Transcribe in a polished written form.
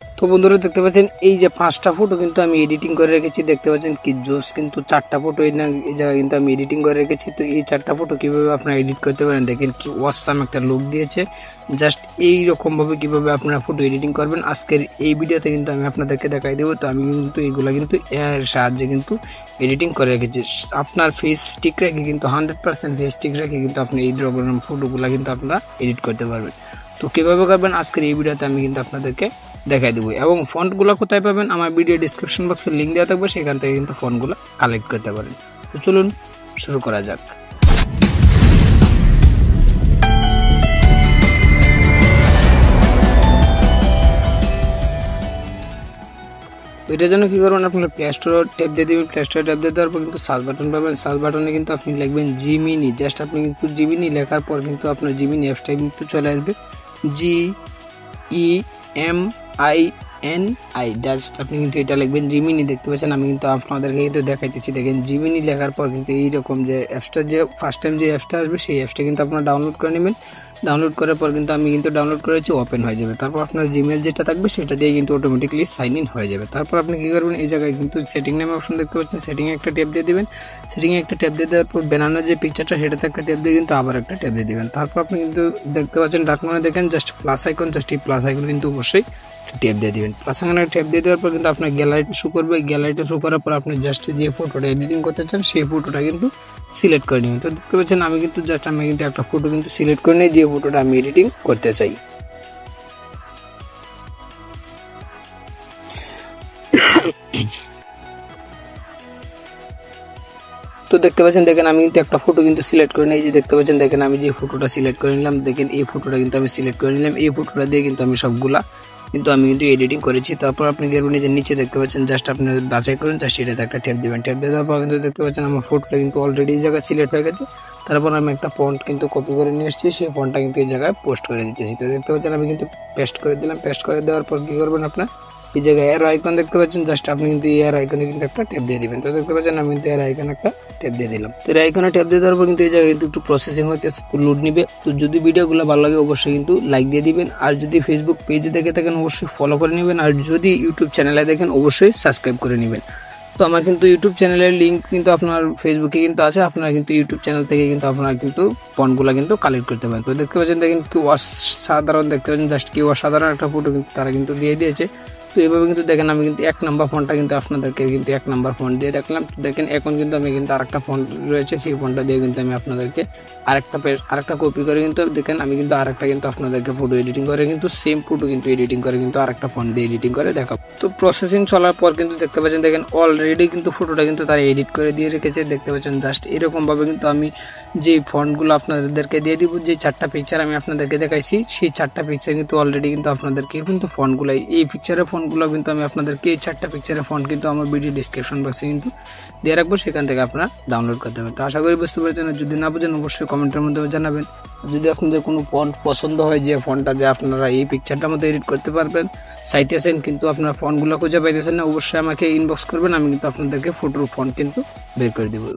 তো বন্ধুরা দেখতে পাচ্ছেন এই যে 5টা ফটো কিন্তু আমি এডিটিং করে রেখেছি। দেখতে পাচ্ছেন কি জোস, কিন্তু 4টা ফটো এই জায়গায় কিন্তু আমি এডিটিং করে রেখেছি। তো এই 4টা ফটো কিভাবে আপনারা এডিট করতে পারেন দেখেন কি অসাম একটা লুক দিয়েছে। জাস্ট এই রকম ভাবে কিভাবে আপনারা ফটো এডিটিং করবেন আজকের এই ভিডিওতে কিন্তু আমি আপনাদেরকে দেখাই দেবো। তো আমি কিন্তু এগুলা কিন্তু এর সাহায্যে কিন্তু এডিটিং করে রেখেছি। আপনার ফেস ঠিক রেখে কিন্তু 100% ফেস ঠিক রেখে কিন্তু আপনি এই রকম ফটোগুলা কিন্তু আপনারা এডিট করতে পারবেন। তো কিভাবে করবেন আজকের এই ভিডিওতে আমি কিন্তু আপনাদেরকে দেখাই দেবো। এবং ফন্টগুলো কোথায় পাবেন আমার ভিডিও ডিসক্রিপশন বক্সে লিঙ্ক দেওয়া থাকবে, সেখান থেকে কিন্তু ফন্টগুলো কালেক্ট করতে পারেন। তো চলুন শুরু করা যাক। এটার জন্য কি করবেন, আপনার প্লে স্টোর ট্যাপ দিয়ে দেবেন। প্লে স্টোর ট্যাপ দিয়ে দেওয়ার পর কিন্তু সার্চ বাটন পাবেন। সার্চ বাটনে কিন্তু আপনি লিখবেন জিমিনি। জাস্ট আপনি কিন্তু জিমিনি লেখার পর কিন্তু আপনার জিমিনি অ্যাপসটা কিন্তু চলে আসবে। GEMINI, জাস্ট আপনি কিন্তু এটা লিখবেন জিমিনি। দেখতে পাচ্ছেন আমি কিন্তু আপনাদেরকে কিন্তু দেখাইতেছি। দেখেন জিমিনি লেখার পর কিন্তু এইরকম যে অ্যাপসটা, যে ফার্স্ট টাইম যে অ্যাপসটা আসবে সেই অ্যাপসটা কিন্তু আপনারা ডাউনলোড করে নেবেন। ডাউনলোড করার পর কিন্তু আমি কিন্তু ডাউনলোড করেছি, ওপেন হয়ে যাবে। তারপর আপনার জিমেল যেটা থাকবে সেটা দিয়ে কিন্তু অটোমেটিকলি সাইন ইন হয়ে যাবে। তারপর আপনি কি করবেন, এই জায়গায় কিন্তু সেটিং নামে অপশন দেখতে পাচ্ছেন, সেটিংয়ে একটা ট্যাপ দিয়ে দিবেন। সেটিংয়ে একটা ট্যাপ দিয়ে দেওয়ার পর বানানোর যে পিকচারটা সেটাতে একটা ট্যাপ দিয়ে কিন্তু আবার একটা ট্যাপ দিয়ে দিবেন। তারপর আপনি কিন্তু দেখতে পাচ্ছেন ডাক মানে দেখেন জাস্ট প্লাস আইকন, জাস্ট এই প্লাস আইকন কিন্তু অবশ্যই ট্যাপ দিয়ে দিবেন। প্লাস আইকনে ট্যাপ দিয়ে দেওয়ার পর কিন্তু আপনার গ্যালারিটা শো করবে। গ্যালারিটা শো করার পর আপনি জাস্ট যে ফটোটা এডিটিং করতে চান সেই ফটোটা কিন্তু সিলেক্ট করে নেবেন। তো দেখতে পাচ্ছেন আমি কিন্তু একটা ফটো কিন্তু সিলেক্ট করে নিই, যে ফটোটা আমি এডিটিং করতে চাই। তো দেখতে পাচ্ছেন, দেখেন আমি কিন্তু একটা ফটো কিন্তু সিলেক্ট করে নিই। যে দেখতে পাচ্ছেন, দেখেন আমি যে ফটোটা সিলেক্ট করে নিলাম, দেখেন এই ফটোটা কিন্তু আমি সিলেক্ট করে নিলাম। এই ফটোটা দিয়ে কিন্তু আমি সবগুলা কিন্তু আমি কিন্তু এডিটিং করেছি। তারপর আপনি গেলেন যে নিচে দেখতে পাচ্ছেন, জাস্ট আপনি বাছাই করেন, জাস্ট এটাতে একটা ট্যাপ দিবেন। ট্যাপ দিয়ে দেওয়ার পর কিন্তু দেখতে পাচ্ছেন আমার ফটোটা কিন্তু অলরেডি এই জায়গায় সিলেক্ট হয়ে গেছে। তারপর আমি একটা ফন্ট কিন্তু কপি করে নিয়ে এসেছি, সেই ফন্টটা কিন্তু এই জায়গায় পোস্ট করে দিতেছি। তো দেখতে পাচ্ছেন আমি কিন্তু পেস্ট করে দিলাম। পেস্ট করে দেওয়ার পর কি করবেন, আপনার এই জায়গায় এর আইকন দেখতে পাচ্ছেন, জাস্ট আপনি কিন্তু এর আইকনে কিন্তু একটা ট্যাপ দিয়ে দিবেন। তো দেখতে পাচ্ছেন আমি কিন্তু এর আইকনে একটা ট্যাপ দিয়ে দিলাম। তো এর আইকনে ট্যাপ দিয়ে দেওয়ার পর কিন্তু এই জায়গায় কিন্তু একটু প্রসেসিং হইতেছে, লোড নিবে। তো যদি ভিডিওগুলো ভালো লাগে অবশ্যই কিন্তু লাইক দিয়ে দিবেন। আর যদি ফেসবুক পেজে দেখে থাকেন অবশ্যই ফলো করে নেবেন। আর যদি ইউটিউব চ্যানেলে দেখেন অবশ্যই সাবস্ক্রাইব করে নেবেন। তো আমার কিন্তু ইউটিউব চ্যানেলের লিঙ্ক কিন্তু আপনার ফেসবুকে কিন্তু আছে, আপনারা কিন্তু ইউটিউব চ্যানেল থেকে কিন্তু আপনারা কিন্তু ফন্টগুলো কিন্তু কালেক্ট করতে পারেন। তো দেখতে পাচ্ছেন, দেখেন কি অসাধারণ, দেখতে পাচ্ছেন জাস্ট কি অসাধারণ একটা ফটো কিন্তু তারা কিন্তু দিয়ে দিয়েছে। তো এইভাবে কিন্তু দেখেন আমি কিন্তু 1 নাম্বার ফন্টটা কিন্তু আপনাদেরকে কিন্তু 1 নাম্বার ফন্ট দিয়ে দেখলাম। তো দেখেন এখন কিন্তু আমি কিন্তু আরেকটা ফন্ট রয়েছে, সেই ফন্টটা দিয়ে কিন্তু আমি আপনাদেরকে আরেকটা কপি করে কিন্তু দেখেন আমি কিন্তু আরেকটা কিন্তু আপনাদেরকে ফটো এডিটিং করে কিন্তু সেম ফটো কিন্তু এডিটিং করে কিন্তু আরেকটা ফন্ট দিয়ে এডিটিং করে দেখাবো। তো প্রসেসিং চলার পর কিন্তু দেখতে পাচ্ছেন, দেখেন অলরেডি কিন্তু ফটোটা কিন্তু তারা এডিট করে দিয়ে রেখেছে। দেখতে পাচ্ছেন জাস্ট এরকম ভাবে কিন্তু আমি যে ফন্টগুলো আপনাদেরকে দিয়ে দিব, যে 4টা পিকচার আমি আপনাদেরকে দেখাইছি সেই 4টা পিকচার কিন্তু অলরেডি কিন্তু আপনাদেরকে কিন্তু ফন্টগুলো, এই পিকচারের ফন্টগুলো কিন্তু আমি আপনাদেরকে এই 4টা পিকচারের ফন্ট কিন্তু আমার ভিডিও ডিসক্রিপশন বক্সে কিন্তু দিয়ে রাখবো, সেখান থেকে আপনারা ডাউনলোড করতে পারবেন। তো আশা করি বুঝতে পেরেছেন। যদি না বুঝেন অবশ্যই কমেন্টের মধ্যে জানাবেন। যদি আপনাদের কোনো ফন্ট পছন্দ হয়, যে ফন্টটা যে আপনারা এই পিকচারটার মধ্যে এডিট করতে পারবেন, চাইতেছেন কিন্তু আপনার ফন্টগুলো খুঁজে পাইতেছেন না, অবশ্যই আমাকে ইনবক্স করবেন। আমি কিন্তু আপনাদেরকে ফটোর ফন্ট কিন্তু বের করে দেবো।